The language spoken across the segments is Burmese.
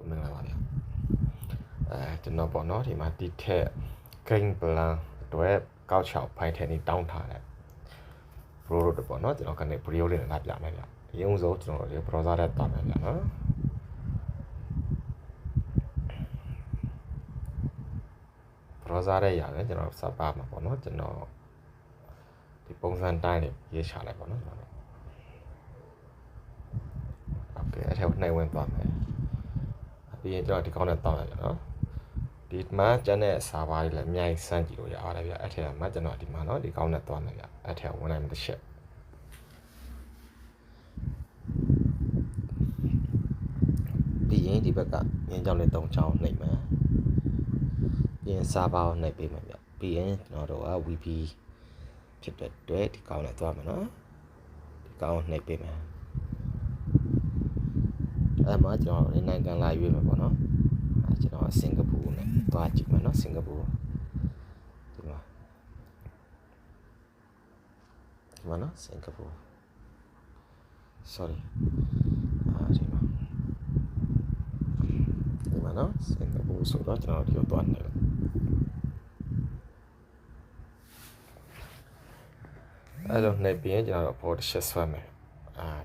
မင်္ဂလာပါဗျကျွန်တော်ပေါ့နော်ဒီမှာဒီထက် game plan အတွက်ကောက်ချောက်ဖိုင်ထဲနေတောင်းထားတယ်ဘရိုတို့ပေါ့နော်ကျွန်တော်ကနေဗီဒီယိုလေးနဲ့လာပြမယ်ဗျအရင်ဆုံးကျွန်တော်တို့ browser ထဲသွားမယ်ဗျနော် browser ထဲရတယ်ကျွန်တော်စပါမှာပေါ့နော်ကျွန်တော်ဒီပုံစံတိုင်းလေးရေးချလိုက်ပေါ့နော်โอเคအဲ့ထဲကိုနှိုက်ဝင်သွားမယ်ပြီးရင်ကျွန်တော်ဒီကောင်းနဲ့တောင်းရပြန်နော်ဒီမှာကျန်တဲ့စာပါတွေလည်းအများကြီးစမ်းကြည့်လို့ရပါတယ်ဗျအဲ့ထဲမှာကျွန်တော်ဒီမှာနော်ဒီကောင်းနဲ့သွားမယ်ဗျအဲ့ထဲဝင်လိုက်မှတစ်ချက်ပြီးရင်ဒီဘက်ကမြင်းကြောင်လေး၃ချောင်းနှိပ်မယ်ပြီးရင်စာပါကိုနှိပ်ပေးမယ်ဗျပြီးရင်ကျွန်တော်တို့က VP ဖြစ်တဲ့အတွက်ဒီကောင်းနဲ့သွားမယ်နော်ဒီကောင်းနှိပ်ပေးမယ်အဲ့မှာကျွန်တော်နိုင်ငံလာရွေးမယ်ပေါ့နော်အဲ့ကျွန်တော်စင်ကာပူနဲ့သွားကြည့်မယ်နော်စင်ကာပူဒီမှာနော်စင်ကာပူ sorry ဒီမှာနော်စင်ကာပူဆိုတော့ကျွန်တော်ဒီကိုသွားနေတယ်အဲ့လိုနေပြီးရင်ကျွန်တော်တို့ board share ဆွဲမယ်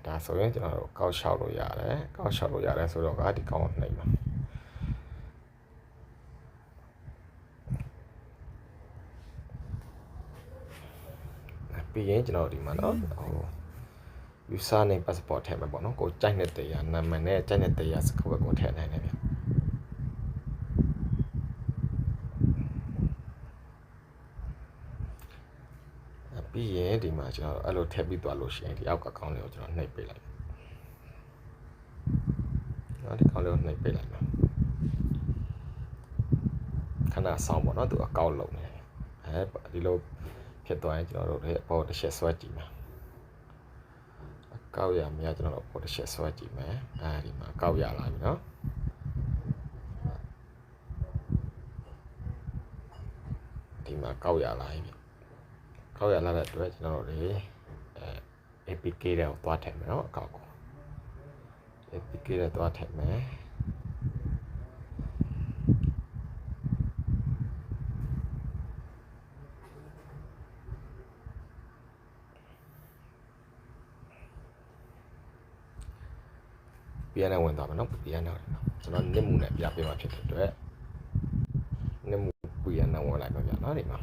ဒါဆိုရင်ကျွန်တော်တို့ကောက်လျှောက်လို့ရတယ်ကောက်လျှောက်လို့ရတယ်ဆိုတော့ဒီကောင်းနှိပ်မှာပြီးရင်ကျွန်တော်ဒီမှာနော်user name passport ထည့်မယ်ပေါ့နော်ကိုကြိုက်တဲ့တရားနာမည်နဲ့ကြိုက်တဲ့တရားစကားကိုထည့်နိုင်တယ်ဗျပြီးရင်ဒီမှာကျွန်တော်အဲ့လိုထည့်ပြီးသွားလို့ရှိရင်ဒီအောက်ကကောင်းလေးကိုကျွန်တော်နှိပ်ပေးလိုက်နော်ဒီကောင်းလေးကိုနှိပ်ပေးလိုက်မယ်ခဏဆောင်ပေါ့နော်သူအကောက်လုံးနေဒီလိုဖြစ်သွားရင်ကျွန်တော်တို့ရဲ့ပေါ်တစ်ချက်ဆွဲကြည့်မယ်ကောက်ရမြကျွန်တော်တို့ပေါ်တစ်ချက်ဆွဲကြည့်မယ်ဒီမှာကောက်ရလာပြီနော်ဒီမှာကောက်ရလာပြီကောက်ရလာတဲ့အတွက်ကျွန်တော်တို့APK တဲ့ကိုသွားထည့်မယ်နော်အကောက်ကို APK တဲ့သွားထည့်မယ်ပြန်ဝင်သွားမယ်နော်ပြန်တော့ကျွန်တော်နစ်မှုနဲ့ပြပေးမှာဖြစ်တဲ့အတွက်နစ်မှုပြန်နဲ့ဝင်လိုက်ပါဗျာနော်ဒီမှာ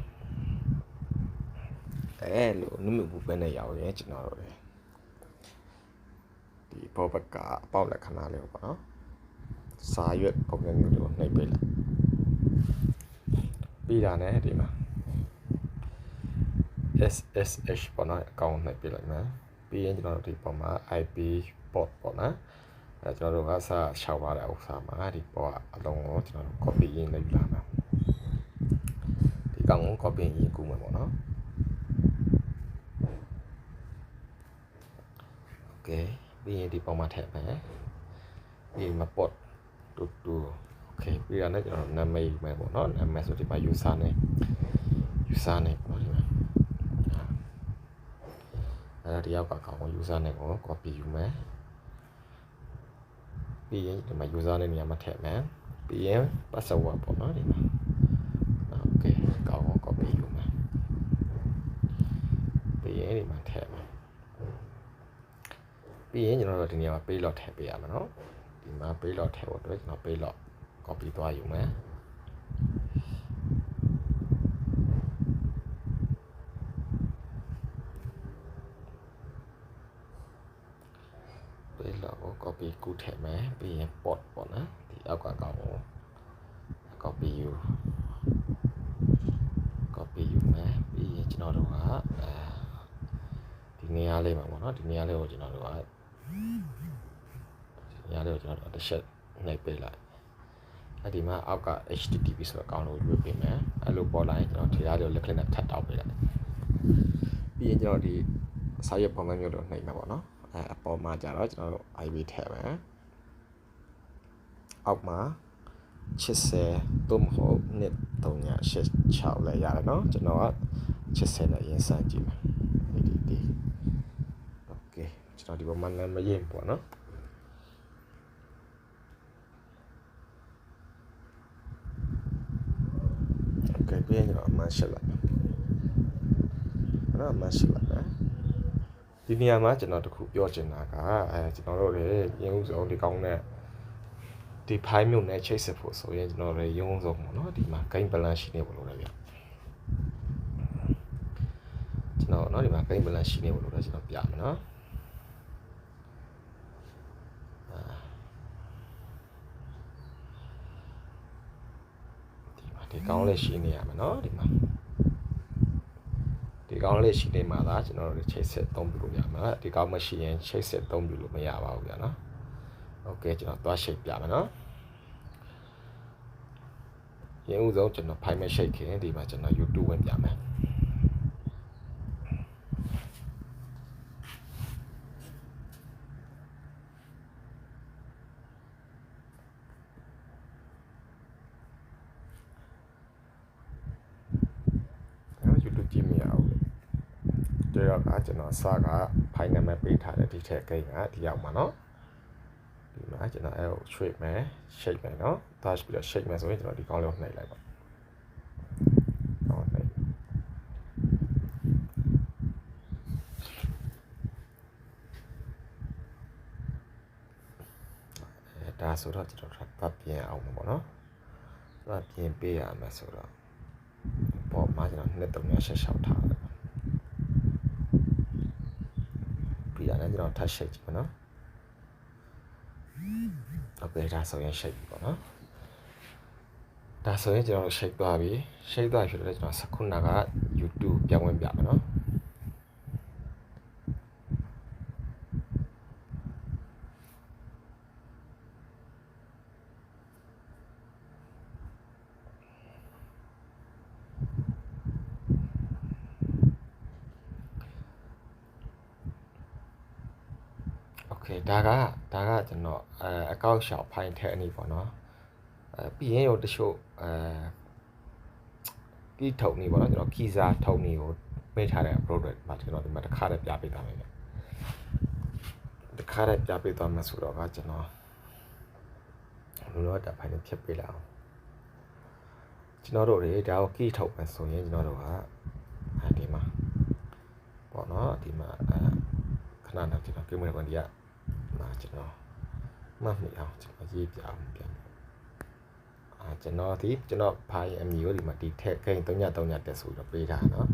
လို့နစ်မှုပဲနဲ့ရောက်ရင်ကျွန်တော်တို့ဒီဘောဘကအပေါက်လက္ခဏာလေးပေါ့နော်စာရွက်ပုံစံမျိုးတွေကိုနှိပ်ပေးလိုက်ပြီးတာနဲ့ဒီမှာ SSH ပေါ့နော်အကောင့်နှိပ်ပေးလိုက်မယ်ပြီးရင်ကျွန်တော်တို့ဒီပုံမှာ IP port ပေါ့နော်ကျွန်တော်တို့ကစရှောက်သွားတဲ့ဥစ္စာမှာဒီပေါ်အလုံးကိုကျွန်တော်တို့ copy ရင်းနဲ့ယူလာမှာဒီကောင်ကို copy ရင်းကူးမှာပေါ့နော် okay ပြီးရင်ဒီပေါ်မှာထည့်မယ်ပြီးမှာ port တူ okay ပြီးရတဲ့ကျွန်တော်နာမည်မယ်ပေါ့နော်နာမည်ဆိုဒီမှာ user name ပေါ့ဒီမှာဒီရောက်ကကောင် user name ကို copy ယူမယ်ပြီးရင်ဒီမှာ user နဲ့နေရာမှာထည့်မယ်ပြီးရင် password ပေါ့နော်ဒီမှာ okay ကောင်းအောင် copy ယူမယ်ပြီးရင်ဒီမှာထည့်မယ်ပြီးရင်ကျွန်တော်တို့ဒီနေရာမှာ payload ထည့်ပေးရမယ်နော်ဒီမှာ payload ထည့်ဖို့အတွက်ကျွန်တော် payload copy သွားယူမယ်copy ကူးထည့်မယ်ပြီးရင် port ပေါ့နော်ဒီအောက်ကကောင်ကို copy ယူမယ်ပြီးရင်ကျွန်တော်တို့ကဒီနေရာလေးမှာပေါ့နော်ဒီနေရာလေးကိုကျွန်တော်တို့တစ်ချက်နှိပ်ပေးလိုက်ဒီမှာအောက်က HTTP ဆိုတော့အကောင့်ကိုရွေးပေးမယ်အဲ့လိုပေါ်လာရင်ကျွန်တော်ထေးရလေးကိုလက်ခနဲ့ထပ်တောက်ပေးလိုက်ပြီးရင်ကျွန်တော်ဒီစာရွက်ပုံမှန်မျိုးတော့နှိပ်မှာပေါ့နော်အပေါ်မှာကြတော့ကျွန်တော်တို့ IV ထည့်မယ်အောက်မှာ80သို့မဟုတ်1386လဲရတယ်နော်ကျွန်တော်က80နဲ့ရင်စမ်းကြည့်မယ်ဒီ okay ကျွန်တော်ဒီပေါ်မှာနာမည်ရေးပေါ့နော် okay ပြီးရင်ကျွန်တော်အမှန်ရှက်လိုက်နော်အမှန်ရှက်လိုက်နော်ဒီနေရာမှာကျွန်တော်တခုပြောချင်တာကကျွန်တော်တို့လည်းရင်းဥဆုံးဒီကောင်းတဲ့ဒီဖိုင်မျိုးနဲ့ချိတ်ဆက်ဖို့ဆိုရင်ကျွန်တော်လည်းရုံးဆုံးပေါ့နော်ဒီမှာ gain balance ရှိနေဖို့လိုတယ်ဗျကျွန်တော်နော်ဒီမှာ gain balance ရှိနေဖို့လိုတယ်ကျွန်တော်ပြမယ်နော်ဒီကောင်းလေးရှိနေရမယ်နော်ဒီမှာဒီကောင်းလေးရှိနေမှာလားကျွန်တော်တို့ချိတ်ဆက်သုံးပြလို့ရမှာဒီကောင်းမရှိရင်ချိတ်ဆက်သုံးပြလို့မရပါဘူးဗျာနော်โอเคကျွန်တော်သွားရှိတ်ပြမယ်နော်ရင်းဥဆုံးကျွန်တော်ဖိုင်မရှိတ်ခင်ဒီမှာကျွန်တော် YouTube ဝင်ပြမယ်ကြည့်မရဘူးတဲ့တော့ကျွန်တော်အစကဖိုင်နံပါတ်ပေးထားတဲ့ဒီထက်ကိန်းကဒီရောက်မှာเนาะဒီမှာကျွန်တော်အဲ့ကိုရွှေ့မယ် shape မယ်เนาะ dash ပြီးတော့ shape မယ်ဆိုရင်ကျွန်တော်ဒီကောင်းလေးကိုနှိပ်လိုက်ပါကောင်းနှိပ်ဒါဆိုတော့ကျွန်တော်တပ်ပြင်အောင်ပေါ့เนาะတပ်ပြင်ပေးရမယ်ဆိုတော့ပေါ်မှာကျွန်တော်2386ထားတယ်ပြီးရတယ်ကျွန်တော်ထပ်ရှိတ်ကြည့်ပါနော်โอเคဒါဆိုရင်ရှိတ်ပြီပေါ့နော်ဒါဆိုရင်ကျွန်တော်ရှိတ်သွားပြီရှိတ်သွားပြီဆိုတော့ကျွန်တော်ခုနက YouTube ပြန်ဝင်ပြမယ်နော်ဒါကကျွန်တော်အကောင့်ရှောက်ဖိုင်ထဲအနေပေါ့နော်ပြီးရင်ရောတချို့ကီးထုံနေပေါ့နော်ကျွန်တော်ကီးစားထုံနေကိုပေးထားတဲ့ product မှာကျွန်တော်ဒီမှာတစ်ခါတည်းပြပေးသွားမယ်ဗျတစ်ခါတည်းပြပေးသွားမှဆိုတော့ကကျွန်တော်လောတာဖိုင်နဲ့ဖြတ်ပေးလိုက်အောင်ကျွန်တော်တို့တွေဒါကိုကီးထုံမယ်ဆိုရင်ကျွန်တော်တို့ကဒီမှာပေါ့နော်ဒီမှာခဏနောက်ကျွန်တော်ကိမရကွန်ဒီကကျွန်တော်မှတ်မိအောင်ကျွန်တော်ရေးပြအောင်ပြန်ကျွန်တော်ဖိုင်အမီကိုဒီမှာဒီထက်ကိန်း333တက်ဆိုတော့ပေးထားเนาะ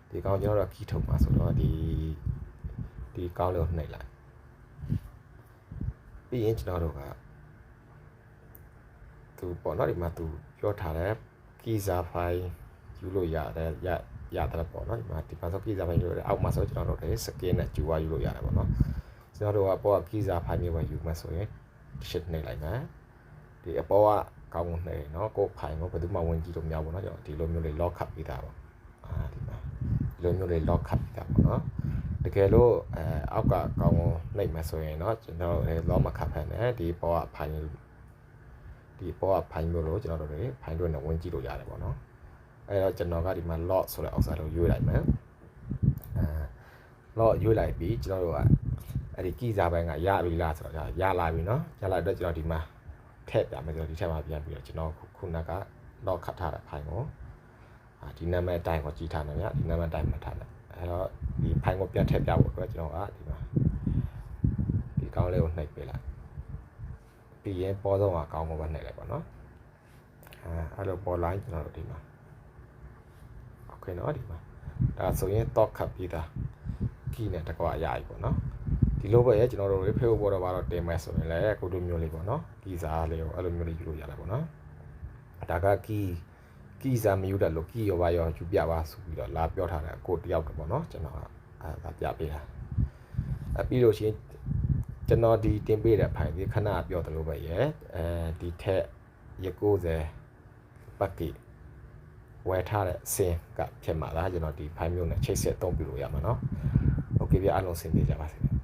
ဒီကောင်ကျွန်တော်တို့ခီးထုံမှာဆိုတော့ဒီကောင်းလေးကိုနှိပ်လိုက်ပြီးရင်ကျွန်တော်တို့ကသူပေါ့နော်ဒီမှာသူပြောထားတဲ့ကီးစားဖိုင်ယူလို့ရတယ်ရတယ်ပေါ့နော်ဒီမှာဒီမှာဆိုကီးစားဖိုင်ယူလို့အောက်မှာဆိုကျွန်တော်တို့လည်းစကင်နဲ့ကျူဝါယူလို့ရတယ်ပေါ့နော်ကျွန်တော်တို့ကပေါ်ကကီးစားဖိုင်မျိုးပဲယူမှဆိုရင်ရှစ်နှိပ်လိုက်မယ်ဒီအပေါ်ကကောင်းနေเนาะကိုဖိုင်ကိုဘယ်သူမှဝင်ကြည့်လို့မရဘူးเนาะကျွန်တော်ဒီလိုမျိုးလေး lock ခတ်ပေးတာပါဒီမှာဒီလိုမျိုးလေး lock ခတ်ပေးတာပေါ့เนาะတကယ်လို့အောက်ကကောင်းနှိပ်မှဆိုရင်เนาะကျွန်တော်lock မခတ်ဖက်နဲ့ဒီပေါ်ကဖိုင်မျိုးလို့ကျွန်တော်တို့တွေဖိုင်တွေနဲ့ဝင်ကြည့်လို့ရတယ်ပေါ့เนาะအဲ့တော့ကျွန်တော်ကဒီမှာ lock ဆိုတဲ့အောက်စာကိုရွေးလိုက်မယ်lock ရွေးလိုက်ပြီးကျွန်တော်တို့ကအဲ့ဒီကီးစားပိုင်းကရပြီလားဆိုတော့ရလာပြီเนาะရလာတော့ကျွန်တော်ဒီမှာထည့်ပြမယ်ဆိုတော့ဒီထက်မှာပြန်ပြီးတော့ကျွန်တော်ခုနက lock ခတ်ထားတဲ့ဖိုင်ကိုဒီနာမည်တိုင်းကိုကြည့်ထားတယ်ဗျဒီနာမည်တိုင်းမှာထားတယ်အဲ့တော့ဒီဖိုင်ကိုပြန်ထည့်ပြဖို့အတွက်ကျွန်တော်ကဒီမှာဒီကောင်းလေးကိုနှိပ်ပေးလိုက်ပြီးရင်ပေါ်ဆုံးကကောင်းကိုပဲနှိပ်လိုက်ပါเนาะအဲ့လိုပေါ်လိုက်ကျွန်တော်တို့ဒီမှာโอเคเนาะဒီမှာဒါဆိုရင် top ခတ်ပြီးသားကီးနဲ့တကွာရပြီပေါ့เนาะဒီလိုပဲကျွန်တော်တို့ Facebook ပေါ်တော့ဘာတော့တင်မဲ့ဆိုရင်လည်းကိုတို့မျိုးလေးပေါ့နော်ကီးစားလေးကိုအဲ့လိုမျိုးလေးယူလို့ရတယ်ပေါ့နော်ဒါကကီးစားမယူတတ်လို့ကီးရောပါရောယူပြပါဆိုပြီးတော့လာပြောထားတယ်ကိုတယောက်တော့ပေါ့နော်ကျွန်တော်ကဒါပြပေးတာပြီးလို့ရှိရင်ကျွန်တော်ဒီတင်ပေးတဲ့ဖိုင်ဒီခဏပြောတယ်လို့ပဲဒီထက်ရ90ပတ်ကိဝယ်ထားတဲ့စင်ကဖြစ်မှာလားကျွန်တော်ဒီဖိုင်မျိုးနဲ့ချိတ်ဆက်သုံးပြလို့ရမှာနော်โอเคပြအားလုံးစင်ပြေကြပါစေ